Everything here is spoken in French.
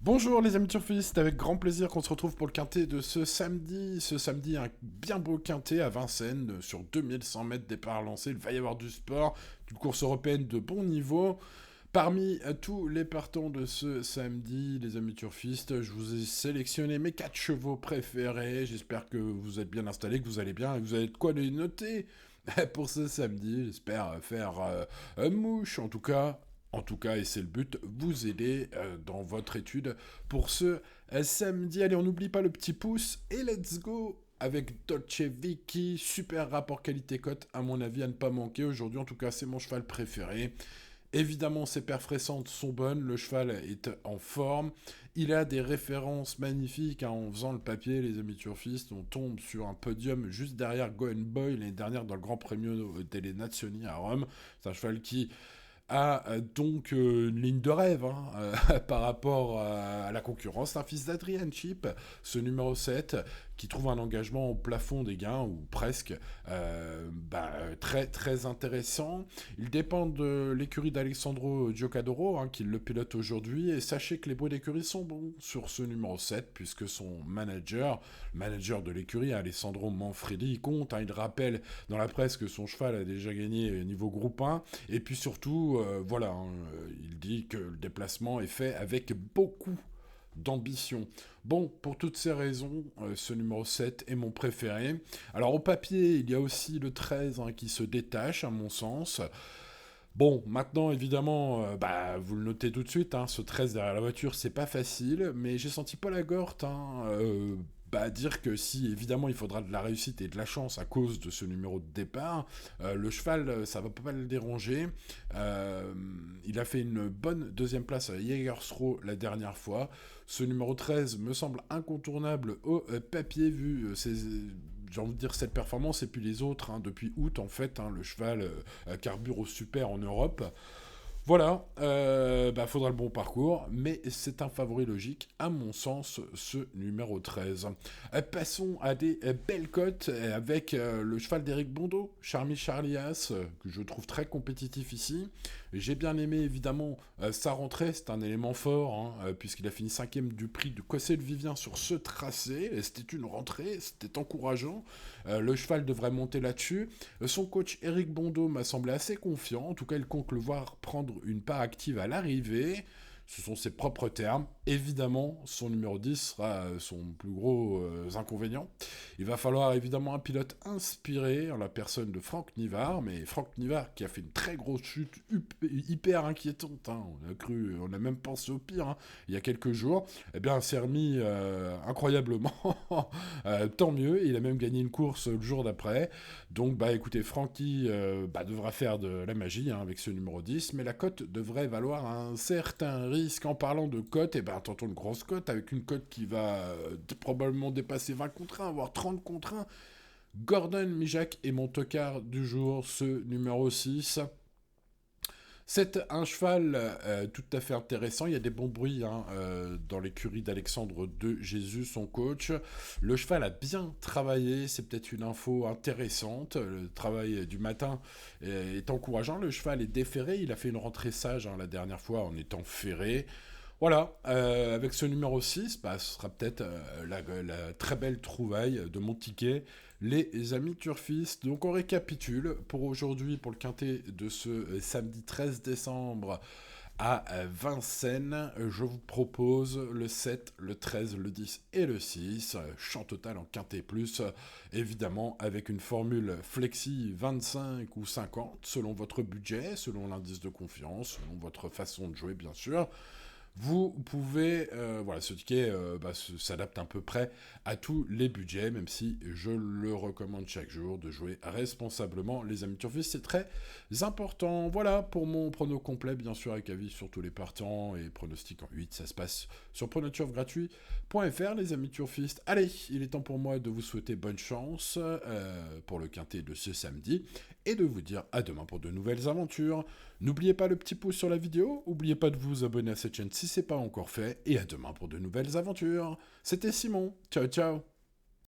Bonjour les amis turfistes, avec grand plaisir qu'on se retrouve pour le quintet de ce samedi. Ce samedi, un bien beau quintet à Vincennes sur 2100 mètres départ lancé. Il va y avoir du sport, d'une course européenne de bon niveau. Parmi tous les partants de ce samedi, les amis turfistes, je vous ai sélectionné mes 4 chevaux préférés. J'espère que vous êtes bien installés, que vous allez bien et que vous avez de quoi les noter pour ce samedi. J'espère faire mouche, en tout cas, et c'est le but, vous aider dans votre étude pour ce samedi. Allez, on n'oublie pas le petit pouce et let's go avec Dolce Vicky, super rapport qualité-cote à mon avis à ne pas manquer aujourd'hui. En tout cas, c'est mon cheval préféré. Évidemment, ses perfs récentes sont bonnes, le cheval est en forme, il a des références magnifiques hein, en faisant le papier, les amis turfistes. On tombe sur un podium juste derrière Goen Boy l'année dernière dans le Grand Premio delle Nazioni à Rome. C'est un cheval qui a donc une ligne de rêve hein, par rapport à la concurrence. C'est un fils d'Adrian Chip, ce numéro 7, qui trouve un engagement au plafond des gains, ou presque, très, très intéressant. Il dépend de l'écurie d'Alessandro Giocadoro, hein, qui le pilote aujourd'hui, et sachez que les bruits d'écurie sont bons sur ce numéro 7, puisque son manager, le manager de l'écurie, Alessandro Manfredi, il compte, hein, il rappelle dans la presse que son cheval a déjà gagné niveau groupe 1, et puis surtout, voilà, hein, il dit que le déplacement est fait avec beaucoup d'ambition. Bon, pour toutes ces raisons, ce numéro 7 est mon préféré. Alors au papier, il y a aussi le 13 hein, qui se détache, à mon sens. Bon, maintenant, évidemment, vous le notez tout de suite, hein, ce 13 derrière la voiture, c'est pas facile, mais j'ai senti Paul Lagorte hein, dire que si, évidemment, il faudra de la réussite et de la chance à cause de ce numéro de départ, le cheval, ça va pas le déranger. Il a fait une bonne deuxième place à Jägersro la dernière fois. Ce numéro 13 me semble incontournable au papier, vu ses j'ai envie de dire cette performance et puis les autres hein, depuis août en fait hein, le cheval carbure au super en Europe. Voilà, faudra le bon parcours, mais c'est un favori logique, à mon sens, ce numéro 13. Passons à des belles cotes avec le cheval d'Éric Bondo, Charmy Charlias, que je trouve très compétitif ici. J'ai bien aimé, évidemment, sa rentrée, c'est un élément fort, hein, puisqu'il a fini 5e du prix de Cossé-le-Vivien sur ce tracé. C'était une rentrée, c'était encourageant. Le cheval devrait monter là-dessus. Son coach Éric Bondo m'a semblé assez confiant, en tout cas il compte le voir prendre une part active à l'arrivée. Ce sont ses propres termes. Évidemment, son numéro 10 sera son plus gros inconvénient. Il va falloir évidemment un pilote inspiré en la personne de Franck Nivard, mais Franck Nivard qui a fait une très grosse chute hyper inquiétante. Hein. On a même pensé au pire hein, il y a quelques jours. Eh bien, s'est remis incroyablement. Tant mieux. Il a même gagné une course le jour d'après. Donc, écoutez, Francky devra faire de la magie hein, avec ce numéro 10, mais la cote devrait valoir un certain risque. En parlant de cote, tentons une grosse cote, avec une cote qui va probablement dépasser 20 contre 1, voire 30 contre 1. Gordon Mijak est mon tocard du jour, ce numéro 6. C'est un cheval tout à fait intéressant. Il y a des bons bruits hein, dans l'écurie d'Alexandre de Jésus, son coach. Le cheval a bien travaillé. C'est peut-être une info intéressante. Le travail du matin est encourageant. Le cheval est déferré. Il a fait une rentrée sage hein, la dernière fois en étant ferré. Voilà, avec ce numéro 6, ce sera peut-être la très belle trouvaille de mon ticket, les amis turfistes. Donc on récapitule pour aujourd'hui, pour le quintet de ce samedi 13 décembre à Vincennes. Je vous propose le 7, le 13, le 10 et le 6. Champ total en quintet plus, évidemment avec une formule flexi 25 ou 50, selon votre budget, selon l'indice de confiance, selon votre façon de jouer bien sûr. Vous pouvez, ce ticket s'adapte à peu près à tous les budgets, même si je le recommande chaque jour de jouer responsablement. Les amis turfistes, c'est très important. Voilà pour mon prono complet, bien sûr, avec avis sur tous les partants et pronostic en 8. Ça se passe sur pronoturfgratuit.fr, les amis turfistes. Allez, il est temps pour moi de vous souhaiter bonne chance pour le quintet de ce samedi et de vous dire à demain pour de nouvelles aventures. N'oubliez pas le petit pouce sur la vidéo, n'oubliez pas de vous abonner à cette chaîne si c'est pas encore fait, et à demain pour de nouvelles aventures. C'était Simon, ciao ciao.